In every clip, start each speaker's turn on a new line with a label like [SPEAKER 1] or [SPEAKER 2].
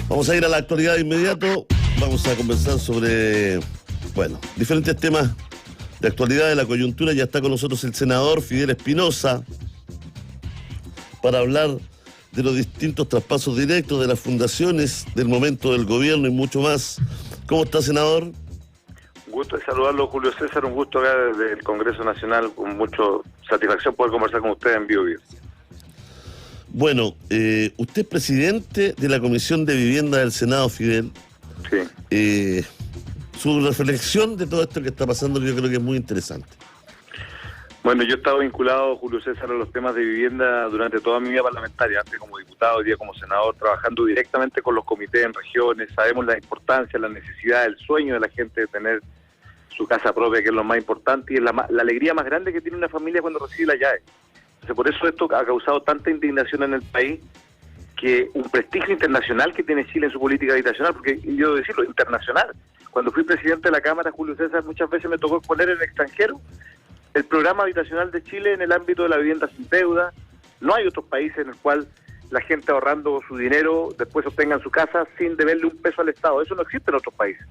[SPEAKER 1] Vamos a ir a la actualidad de inmediato. Vamos a conversar sobre, diferentes temas de actualidad de la coyuntura. Ya está con nosotros el senador Fidel Espinosa para hablar de los distintos traspasos directos, de las fundaciones, del momento del gobierno y mucho más. ¿Cómo está, senador?
[SPEAKER 2] Un gusto de saludarlo, Julio César. Un gusto acá desde el Congreso Nacional. Con mucha satisfacción poder conversar con usted en vivo.
[SPEAKER 1] Bueno, usted es presidente de la Comisión de Vivienda del Senado, Fidel.
[SPEAKER 2] Sí.
[SPEAKER 1] Su reflexión de todo esto que está pasando yo creo que es muy interesante.
[SPEAKER 2] Bueno, yo he estado vinculado, Julio César, a los temas de vivienda durante toda mi vida parlamentaria, antes como diputado, hoy día como senador, trabajando directamente con los comités en regiones. Sabemos la importancia, la necesidad, el sueño de la gente de tener su casa propia, que es lo más importante, y es la alegría más grande que tiene una familia cuando recibe la llave. Entonces, por eso esto ha causado tanta indignación en el país, que un prestigio internacional que tiene Chile en su política habitacional, porque yo debo decirlo, internacional. Cuando fui presidente de la Cámara, Julio César, muchas veces me tocó exponer en el extranjero el programa habitacional de Chile en el ámbito de la vivienda sin deuda. No hay otros países en el cual la gente ahorrando su dinero después obtengan su casa sin deberle un peso al Estado. Eso no existe en otros países.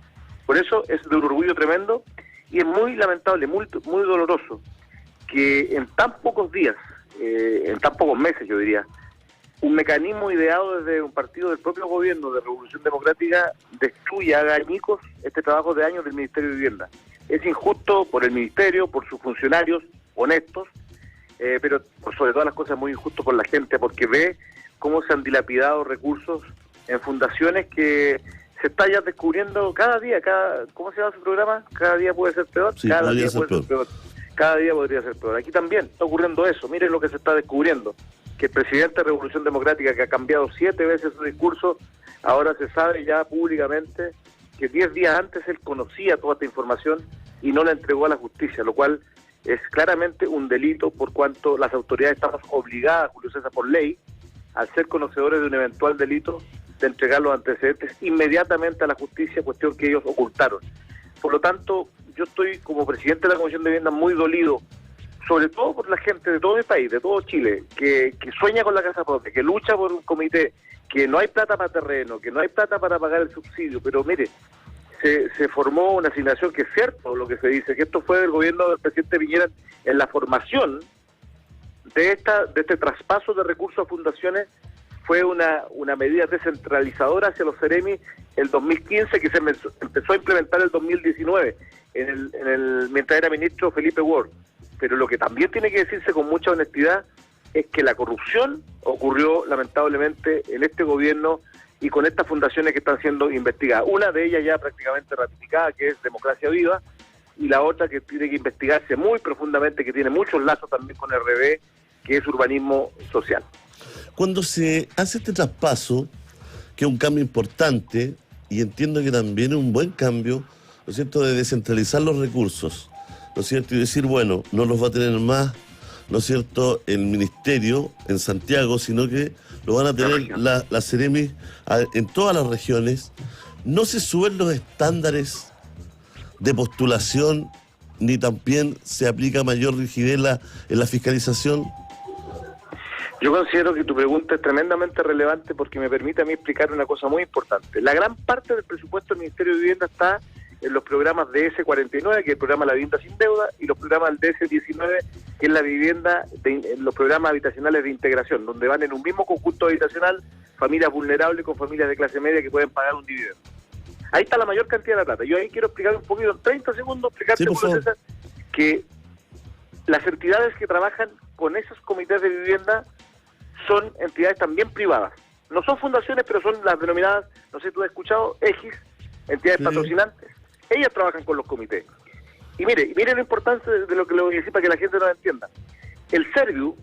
[SPEAKER 2] Por eso es de un orgullo tremendo y es muy lamentable, muy doloroso que en tan pocos días, en tan pocos meses yo diría, un mecanismo ideado desde un partido del propio gobierno de Revolución Democrática destruya, haga añicos este trabajo de años del Ministerio de Vivienda. Es injusto por el Ministerio, por sus funcionarios honestos, pero por sobre todas las cosas muy injusto por la gente, porque ve cómo se han dilapidado recursos en fundaciones que se está ya descubriendo cada día. ¿Cómo se llama su programa? Cada día puede ser peor.
[SPEAKER 1] Sí,
[SPEAKER 2] Cada día puede ser peor. Cada día podría ser peor. Aquí también está ocurriendo eso. Miren lo que se está descubriendo. Que el presidente de Revolución Democrática, que ha cambiado 7 veces su discurso, ahora se sabe ya públicamente que 10 días antes él conocía toda esta información y no la entregó a la justicia, lo cual es claramente un delito, por cuanto las autoridades estamos obligadas, Julio César, por ley, al ser conocedores de un eventual delito, de entregar los antecedentes inmediatamente a la justicia, cuestión que ellos ocultaron. Por lo tanto, yo estoy como presidente de la Comisión de Vivienda muy dolido, sobre todo por la gente de todo el país, de todo Chile, que sueña con la casa propia, que lucha por un comité, que no hay plata para terreno, que no hay plata para pagar el subsidio, pero mire, se formó una asignación que es cierto lo que se dice, que esto fue del gobierno del presidente Piñera en la formación de este traspaso de recursos a fundaciones. Fue una medida descentralizadora hacia los Ceremi el 2015, que se empezó a implementar el 2019, mientras era ministro Felipe Ward. Pero lo que también tiene que decirse con mucha honestidad es que la corrupción ocurrió lamentablemente en este gobierno y con estas fundaciones que están siendo investigadas. Una de ellas ya prácticamente ratificada, que es Democracia Viva, y la otra que tiene que investigarse muy profundamente, que tiene muchos lazos también con RD, que es urbanismo social.
[SPEAKER 1] Cuando se hace este traspaso, que es un cambio importante, y entiendo que también es un buen cambio, ¿no es cierto?, de descentralizar los recursos, ¿no es cierto?, y decir, bueno, no los va a tener más, ¿no es cierto?, el ministerio en Santiago, sino que lo van a tener las Ceremi en todas las regiones. ¿No se suben los estándares de postulación, ni también se aplica mayor rigidez en la fiscalización?
[SPEAKER 2] Yo considero que tu pregunta es tremendamente relevante porque me permite a mí explicar una cosa muy importante. La gran parte del presupuesto del Ministerio de Vivienda está en los programas DS49, que es el programa de la vivienda sin deuda, y los programas del DS19, que es la vivienda, los programas habitacionales de integración, donde van en un mismo conjunto habitacional familias vulnerables con familias de clase media que pueden pagar un dividendo. Ahí está la mayor cantidad de la plata. Yo ahí quiero explicar un poquito, en 30 segundos, explicarte, Julio César, que las entidades que trabajan con esos comités de vivienda son entidades también privadas. No son fundaciones, pero son las denominadas, no sé si tú has escuchado, EGIS, entidades patrocinantes. Ellas trabajan con los comités. Y mire lo importante de lo que le voy a decir para que la gente no lo entienda. El Serviu,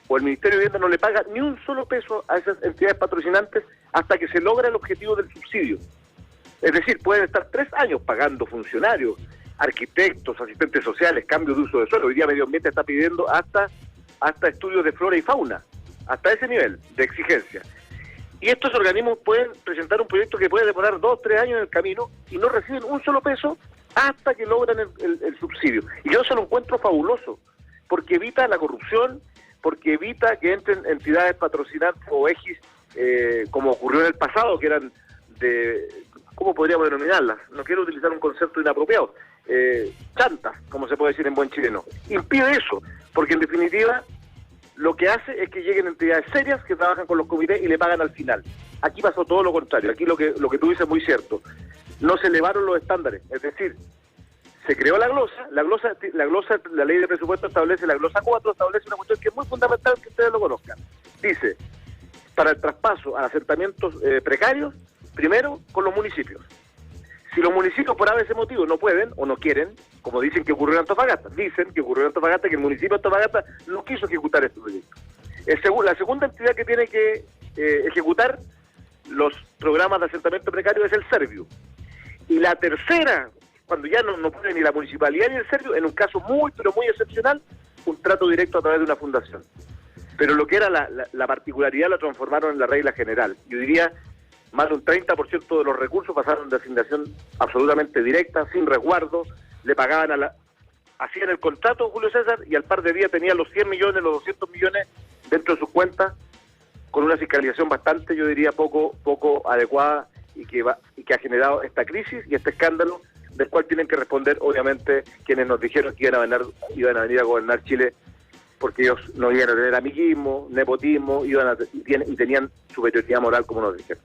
[SPEAKER 2] o el Ministerio de Vivienda, no le paga ni un solo peso a esas entidades patrocinantes hasta que se logra el objetivo del subsidio. Es decir, pueden estar 3 años pagando funcionarios, arquitectos, asistentes sociales, cambio de uso de suelo. Hoy día Medio Ambiente está pidiendo hasta estudios de flora y fauna, hasta ese nivel de exigencia. Y estos organismos pueden presentar un proyecto que puede demorar 2 o 3 años en el camino y no reciben un solo peso hasta que logran el subsidio. Y yo se lo encuentro fabuloso, porque evita la corrupción, porque evita que entren entidades patrocinantes o EGIS, como ocurrió en el pasado, que eran ¿cómo podríamos denominarlas? No quiero utilizar un concepto inapropiado, chanta, como se puede decir en buen chileno. Impide eso, porque en definitiva lo que hace es que lleguen entidades serias que trabajan con los comités y le pagan al final. Aquí pasó todo lo contrario, aquí lo que tú dices es muy cierto. No se elevaron los estándares, es decir, se creó la glosa, la ley de presupuesto establece, la glosa 4 establece una cuestión que es muy fundamental que ustedes lo conozcan. Dice, para el traspaso a asentamientos precarios, primero con los municipios. Si los municipios por ese motivo no pueden o no quieren, como dicen que ocurrió en Antofagasta, que el municipio de Antofagasta no quiso ejecutar este proyecto. La segunda entidad que tiene que ejecutar los programas de asentamiento precario es el Serviu. Y la tercera, cuando ya no puede ni la municipalidad ni el Serviu, en un caso muy, pero muy excepcional, un trato directo a través de una fundación. Pero lo que era la particularidad la transformaron en la regla general. Yo diría, más de un 30% de los recursos pasaron de asignación absolutamente directa, sin resguardo, le pagaban hacían el contrato, Julio César, y al par de días tenía los 100 millones, los 200 millones dentro de sus cuentas, con una fiscalización bastante, yo diría, poco adecuada, y que ha generado esta crisis y este escándalo, del cual tienen que responder, obviamente, quienes nos dijeron que iban a venir a gobernar Chile, porque ellos no iban a tener amiguismo, nepotismo, y tenían superioridad moral, como nos dijeron.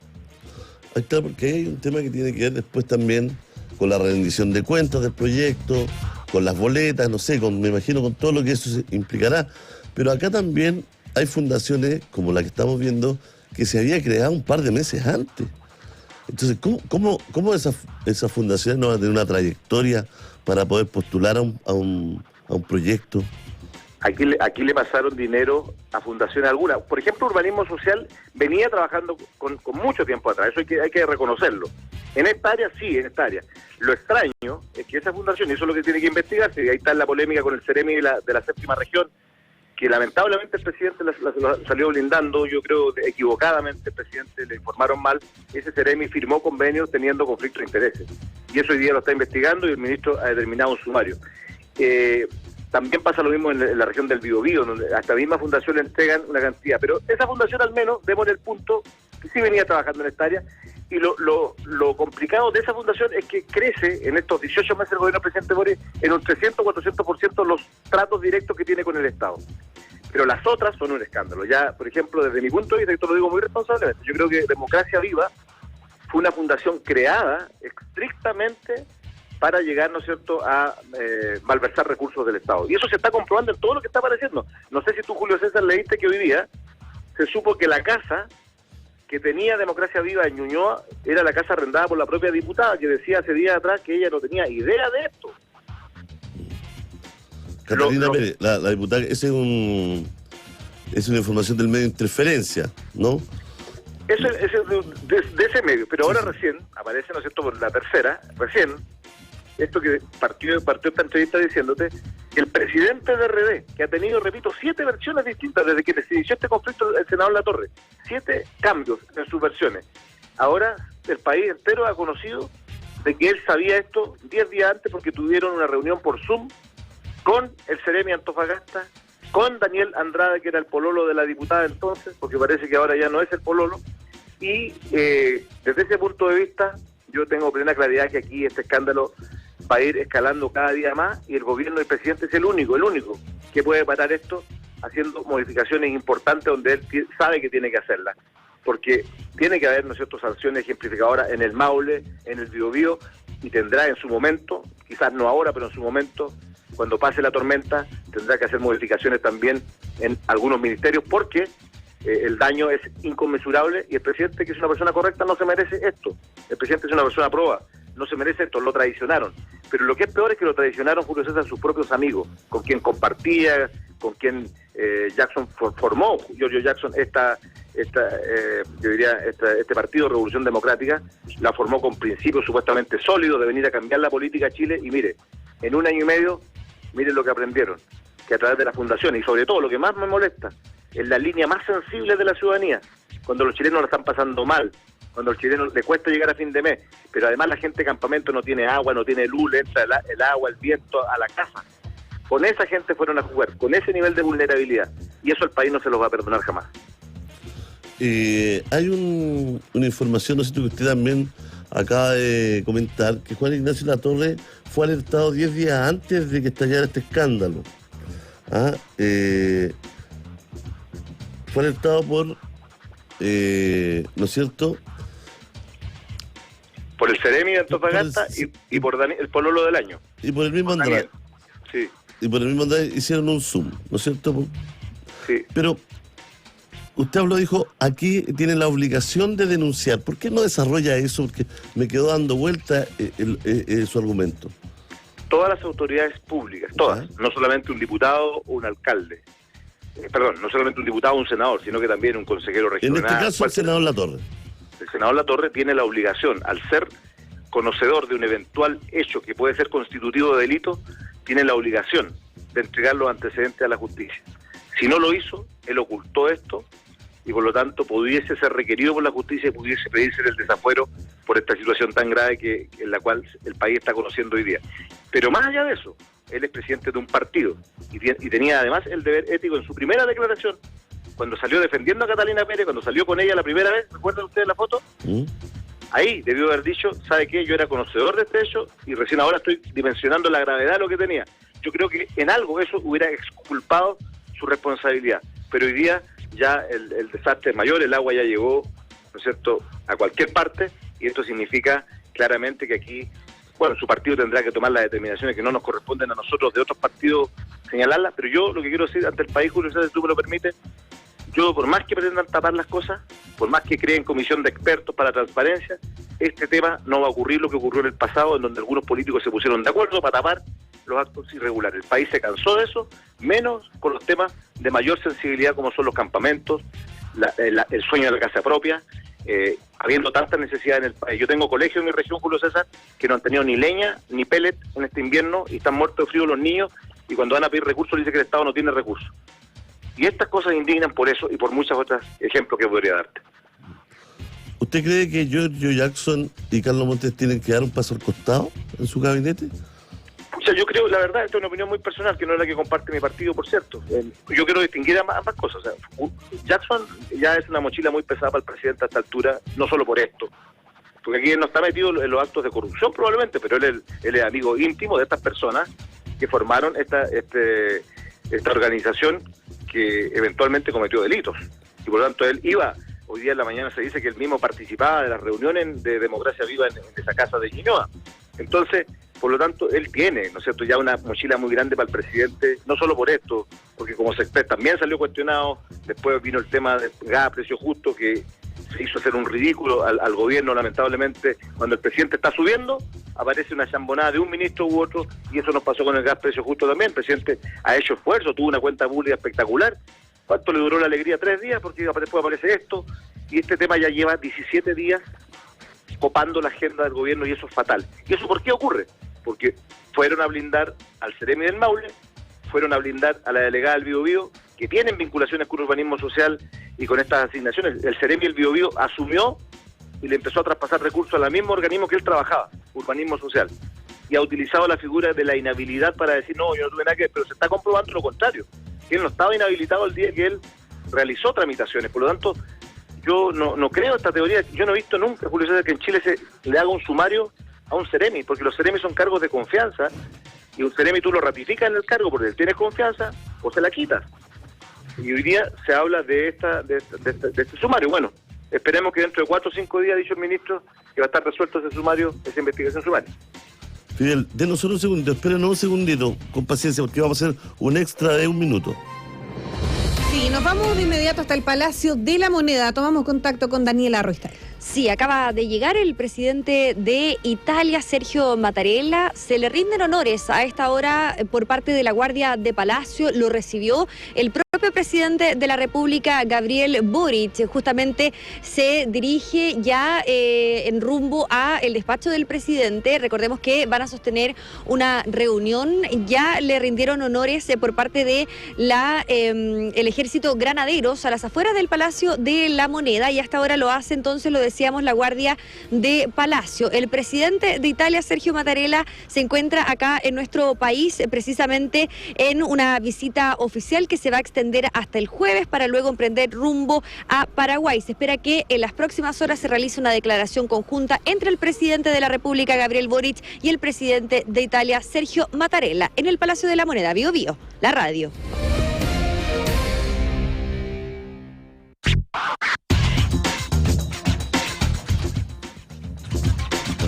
[SPEAKER 1] Ahí está, porque hay un tema que tiene que ver después también con la rendición de cuentas del proyecto, con las boletas, no sé, me imagino con todo lo que eso implicará. Pero acá también hay fundaciones, como la que estamos viendo, que se había creado un par de meses antes. Entonces, ¿cómo esas fundaciones no van a tener una trayectoria para poder postular a un proyecto?
[SPEAKER 2] Aquí le pasaron dinero a fundaciones algunas. Por ejemplo, Urbanismo Social venía trabajando con mucho tiempo atrás, eso hay que reconocerlo. En esta área, sí, en esta área. Lo extraño es que esa fundación, y eso es lo que tiene que investigarse, y ahí está la polémica con el Ceremi de la séptima región, que lamentablemente el presidente la salió blindando, yo creo equivocadamente el presidente le informaron mal, ese Ceremi firmó convenios teniendo conflicto de intereses. Y eso hoy día lo está investigando y el ministro ha determinado un sumario. También pasa lo mismo en la región del Biobío, donde a esta misma fundación le entregan una cantidad. Pero esa fundación al menos, vemos el punto, que sí venía trabajando en esta área, y lo complicado de esa fundación es que crece en estos 18 meses del gobierno del presidente Boric en un 300-400% los tratos directos que tiene con el Estado. Pero las otras son un escándalo. Ya, por ejemplo, desde mi punto de vista, y esto lo digo muy responsablemente, yo creo que Democracia Viva fue una fundación creada estrictamente para llegar, ¿no es cierto?, a malversar recursos del Estado. Y eso se está comprobando en todo lo que está apareciendo. No sé si tú, Julio César, leíste que hoy día se supo que la casa que tenía Democracia Viva en Ñuñoa era la casa arrendada por la propia diputada, que decía hace días atrás que ella no tenía idea de esto.
[SPEAKER 1] Catalina Pérez, la diputada, es una información del medio Interferencia, ¿no?
[SPEAKER 2] Ese de ese medio, pero ahora recién aparece, ¿no es cierto?, por la tercera, recién, esto que partió esta entrevista diciéndote, que el presidente de RD, que ha tenido, repito, 7 versiones distintas desde que se inició este conflicto el senador Latorre, 7 cambios en sus versiones. Ahora el país entero ha conocido de que él sabía esto 10 días antes porque tuvieron una reunión por Zoom con el Ceremi Antofagasta, con Daniel Andrade, que era el pololo de la diputada entonces, porque parece que ahora ya no es el pololo, y desde ese punto de vista yo tengo plena claridad que aquí este escándalo va a ir escalando cada día más, y el gobierno del presidente es el único que puede parar esto haciendo modificaciones importantes donde él sabe que tiene que hacerlas, porque tiene que haber, ¿no es cierto?, sanciones ejemplificadoras en el Maule, en el Biobío, y tendrá en su momento, quizás no ahora, pero en su momento, cuando pase la tormenta, tendrá que hacer modificaciones también en algunos ministerios, porque el daño es inconmensurable, y el presidente, que es una persona correcta, no se merece esto. El presidente es una persona proba, no se merece esto, lo traicionaron. Pero lo que es peor es que lo traicionaron, Julio César, sus propios amigos, con quien compartía, con quien Jackson formó, Giorgio Jackson, yo diría, este partido Revolución Democrática, la formó con principios supuestamente sólidos de venir a cambiar la política a Chile, y mire, en 1 año y medio, miren lo que aprendieron, que a través de las fundaciones, y sobre todo lo que más me molesta, es la línea más sensible de la ciudadanía, cuando los chilenos la están pasando mal, cuando al chileno le cuesta llegar a fin de mes, pero además la gente de campamento no tiene agua, no tiene luz, le entra el agua, el viento a la casa. Con esa gente fueron a jugar, con ese nivel de vulnerabilidad, y eso el país no se los va a perdonar jamás.
[SPEAKER 1] hay una información, no sé, que usted también acaba de comentar, que Juan Ignacio Latorre fue alertado 10 días antes de que estallara este escándalo. Fue alertado por, ¿no es cierto?,
[SPEAKER 2] por el Ceremi de Antofagasta y por el pololo del año.
[SPEAKER 1] Y por el mismo Andrade.
[SPEAKER 2] Sí.
[SPEAKER 1] Y por el mismo Andrade hicieron un Zoom, ¿no es cierto?
[SPEAKER 2] Sí.
[SPEAKER 1] Pero usted dijo, aquí tiene la obligación de denunciar. ¿Por qué no desarrolla eso? Porque me quedó dando vuelta su argumento.
[SPEAKER 2] Todas las autoridades públicas, todas, no solamente un diputado o un alcalde, no solamente un diputado o un senador, sino que también un consejero regional.
[SPEAKER 1] En este caso, el senador Latorre.
[SPEAKER 2] El senador Latorre tiene la obligación, al ser conocedor de un eventual hecho que puede ser constitutivo de delito, tiene la obligación de entregar los antecedentes a la justicia. Si no lo hizo, él ocultó esto y por lo tanto pudiese ser requerido por la justicia y pudiese pedirse el desafuero por esta situación tan grave en la cual el país está conociendo hoy día. Pero más allá de eso, él es presidente de un partido y tenía además el deber ético en su primera declaración, cuando salió defendiendo a Catalina Pérez, cuando salió con ella la primera vez, ¿recuerdan ustedes la foto? Ahí debió haber dicho, ¿sabe qué? Yo era conocedor de este hecho y recién ahora estoy dimensionando la gravedad de lo que tenía. Yo creo que en algo eso hubiera exculpado su responsabilidad, pero hoy día ya el desastre es mayor, el agua ya llegó, ¿no es cierto?, a cualquier parte, y esto significa claramente que aquí, bueno, su partido tendrá que tomar las determinaciones que no nos corresponden a nosotros de otros partidos señalarlas, pero yo lo que quiero decir ante el país, Julio César, si tú me lo permites, yo por más que pretendan tapar las cosas, por más que creen comisión de expertos para transparencia, este tema no va a ocurrir lo que ocurrió en el pasado, en donde algunos políticos se pusieron de acuerdo para tapar los actos irregulares. El país se cansó de eso, menos con los temas de mayor sensibilidad como son los campamentos, el sueño de la casa propia, habiendo tanta necesidad en el país. Yo tengo colegios en mi región, Julio César, que no han tenido ni leña ni pellet en este invierno y están muertos de frío los niños, y cuando van a pedir recursos dice que el Estado no tiene recursos. Y estas cosas indignan por eso y por muchos otros ejemplos que podría darte.
[SPEAKER 1] ¿Usted cree que Giorgio Jackson y Carlos Montes tienen que dar un paso al costado en su gabinete?
[SPEAKER 2] O sea, yo creo, la verdad, esto es una opinión muy personal, que no es la que comparte mi partido, por cierto. Yo quiero distinguir ambas cosas. O sea, Jackson ya es una mochila muy pesada para el presidente a esta altura, no solo por esto. Porque aquí él no está metido en los actos de corrupción probablemente, pero él es amigo íntimo de estas personas que formaron esta organización que eventualmente cometió delitos. Y por lo tanto él iba, hoy día en la mañana se dice que él mismo participaba de las reuniones de Democracia Viva en esa casa de Ñuñoa. Entonces, por lo tanto, él tiene, ¿no es cierto?, ya una mochila muy grande para el presidente, no solo por esto, porque como se también salió cuestionado, después vino el tema del gas a precio justo, que se hizo hacer un ridículo al gobierno, lamentablemente, cuando el presidente está subiendo, aparece una chambonada de un ministro u otro, y eso nos pasó con el gas precio justo también. El presidente ha hecho esfuerzo, tuvo una cuenta pública espectacular. ¿Cuánto le duró la alegría? 3 días, porque después aparece esto, y este tema ya lleva 17 días copando la agenda del gobierno, y eso es fatal. ¿Y eso por qué ocurre? Porque fueron a blindar al Ceremi del Maule, fueron a blindar a la delegada del Biobío, que tienen vinculaciones con urbanismo social y con estas asignaciones. El Ceremi del Biobío asumió y le empezó a traspasar recursos al mismo organismo que él trabajaba, urbanismo social, y ha utilizado la figura de la inhabilidad para decir, no, yo no tuve nada que ver, pero se está comprobando lo contrario, que él no estaba inhabilitado el día que él realizó tramitaciones. Por lo tanto, yo no creo esta teoría. Yo no he visto nunca, Julio César, que en Chile se le haga un sumario a un Ceremi, porque los Ceremi son cargos de confianza, y un Ceremi tú lo ratificas en el cargo porque él tienes confianza o se la quitas. Y hoy día se habla de este sumario. Bueno, esperemos que dentro de 4 o 5 días, ha dicho el ministro, que va a estar resuelto ese sumario, esa investigación sumaria.
[SPEAKER 1] Fidel, denos solo un segundito, espérenos un segundito, con paciencia, porque vamos a hacer un extra de 1 minuto.
[SPEAKER 3] Sí, nos vamos de inmediato hasta el Palacio de la Moneda. Tomamos contacto con Daniela Ruiz.
[SPEAKER 4] Sí, acaba de llegar el presidente de Italia, Sergio Mattarella. Se le rinden honores a esta hora por parte de la Guardia de Palacio. Lo recibió el propio presidente de la República, Gabriel Boric. Justamente se dirige ya en rumbo a el despacho del presidente. Recordemos que van a sostener una reunión. Ya le rindieron honores por parte de el Ejército Granaderos a las afueras del Palacio de la Moneda, y hasta ahora lo hace, entonces lo decía decíamos, la Guardia de Palacio. El presidente de Italia, Sergio Mattarella, se encuentra acá en nuestro país, precisamente en una visita oficial que se va a extender hasta el jueves para luego emprender rumbo a Paraguay. Se espera que en las próximas horas se realice una declaración conjunta entre el presidente de la República, Gabriel Boric, y el presidente de Italia, Sergio Mattarella, en el Palacio de la Moneda. Bío Bío, la radio.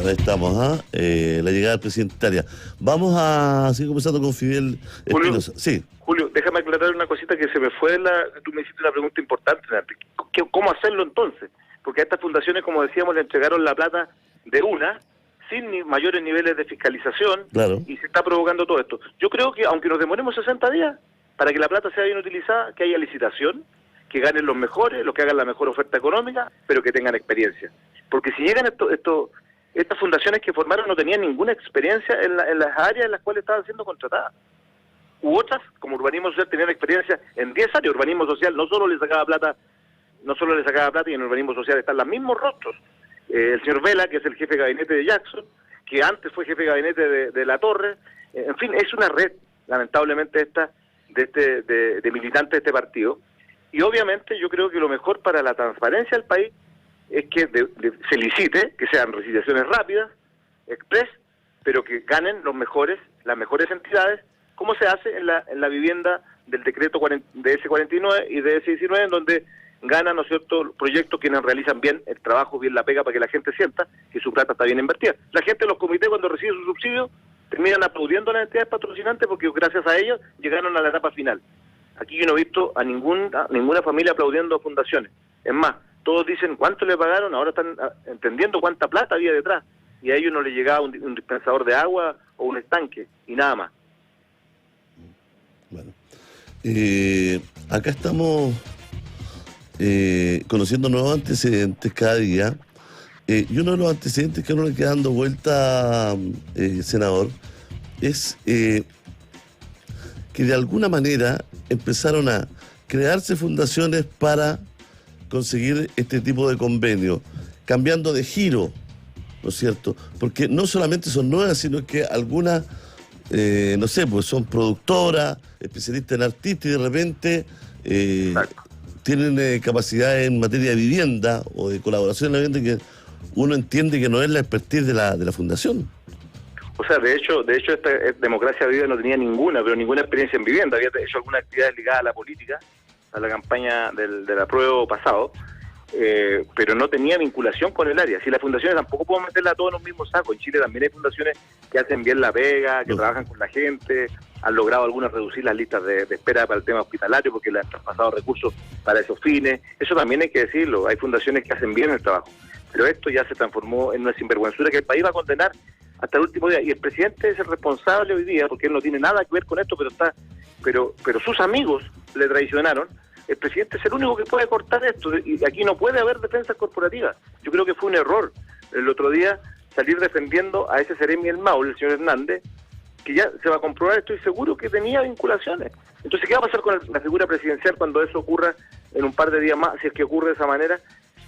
[SPEAKER 1] Ahí estamos, la llegada del presidente de Italia. Vamos a seguir conversando con Fidel Espinosa. Sí.
[SPEAKER 2] Julio, déjame aclarar una cosita que se me fue. Tú me hiciste una pregunta importante. ¿Cómo hacerlo entonces? Porque a estas fundaciones, como decíamos, le entregaron la plata de una, sin mayores niveles de fiscalización,
[SPEAKER 1] claro,
[SPEAKER 2] y se está provocando todo esto. Yo creo que, aunque nos demoremos 60 días, para que la plata sea bien utilizada, que haya licitación, que ganen los mejores, los que hagan la mejor oferta económica, pero que tengan experiencia. Porque si llegan estas fundaciones que formaron no tenían ninguna experiencia en las áreas en las cuales estaban siendo contratadas. U otras, como urbanismo social, tenían experiencia en 10 áreas. Urbanismo social no solo le sacaba plata, y en urbanismo social están los mismos rostros. El señor Vela, que es el jefe de gabinete de Jackson, que antes fue jefe de gabinete de La Torre. En fin, es una red, lamentablemente, de militantes de este partido. Y obviamente yo creo que lo mejor para la transparencia del país es que se licite, que sean licitaciones rápidas, express, pero que ganen las mejores entidades, como se hace en la vivienda del decreto de S49 y de S19, en donde ganan, ¿no es cierto?, proyectos quienes realizan bien el trabajo, bien la pega, para que la gente sienta que su plata está bien invertida. La gente de los comités, cuando recibe su subsidio, terminan aplaudiendo a las entidades patrocinantes porque gracias a ellos llegaron a la etapa final. Aquí yo no he visto a ninguna familia aplaudiendo a fundaciones. Es más, todos dicen cuánto le pagaron, ahora están entendiendo cuánta plata había detrás, y a ellos no les llegaba un dispensador de agua o un estanque, y nada más.
[SPEAKER 1] Bueno, acá estamos conociendo nuevos antecedentes cada día, y uno de los antecedentes que a uno le queda dando vuelta, senador, es que de alguna manera empezaron a crearse fundaciones para conseguir este tipo de convenio, cambiando de giro, ¿no es cierto? Porque no solamente son nuevas, sino que algunas, no sé, pues son productoras, especialistas en artistas, y de repente tienen capacidad en materia de vivienda o de colaboración en la vivienda que uno entiende que no es la expertise de la fundación.
[SPEAKER 2] O sea, de hecho esta Democracia Viva no tenía ninguna experiencia en vivienda. Había hecho algunas actividades ligadas a la política, a la campaña del apruebo pasado, pero no tenía vinculación con el área. Si las fundaciones tampoco podemos meterla a todos en los mismos sacos. En Chile también hay fundaciones que hacen bien la pega, que trabajan con la gente, han logrado algunas reducir las listas de espera para el tema hospitalario porque le han traspasado recursos para esos fines. Eso también hay que decirlo. Hay fundaciones que hacen bien el trabajo. Pero esto ya se transformó en una sinvergüenzura que el país va a condenar hasta el último día. Y el presidente es el responsable hoy día, porque él no tiene nada que ver con esto, pero sus amigos le traicionaron. El presidente es el único que puede cortar esto, y aquí no puede haber defensas corporativas. Yo creo que fue un error el otro día salir defendiendo a ese Seremi El Maule, el señor Hernández, que ya se va a comprobar, estoy seguro que tenía vinculaciones. Entonces, ¿qué va a pasar con la figura presidencial cuando eso ocurra en un par de días más, si es que ocurre de esa manera?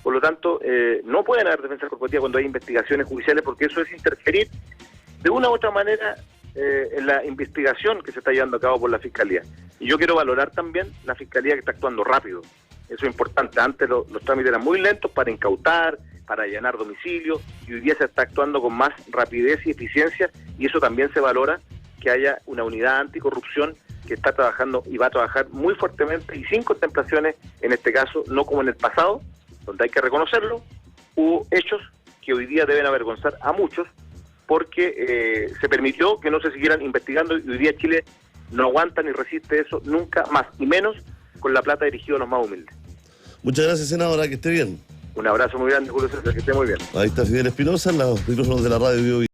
[SPEAKER 2] Por lo tanto, no pueden haber defensas corporativas cuando hay investigaciones judiciales, porque eso es interferir de una u otra manera en la investigación que se está llevando a cabo por la Fiscalía. Y yo quiero valorar también la Fiscalía, que está actuando rápido. Eso es importante. Antes los trámites eran muy lentos para incautar, para allanar domicilios, y hoy día se está actuando con más rapidez y eficiencia, y eso también se valora, que haya una unidad anticorrupción que está trabajando y va a trabajar muy fuertemente y sin contemplaciones, en este caso, no como en el pasado, donde hay que reconocerlo, hubo hechos que hoy día deben avergonzar a muchos, porque se permitió que no se siguieran investigando, y hoy día Chile no aguanta ni resiste eso nunca más, y menos con la plata dirigida a los más humildes.
[SPEAKER 1] Muchas gracias, senadora, que esté bien.
[SPEAKER 2] Un abrazo muy grande, Julio César, que esté muy bien.
[SPEAKER 1] Ahí está Fidel Espinosa, en los micrófonos de la radio Bío Bío.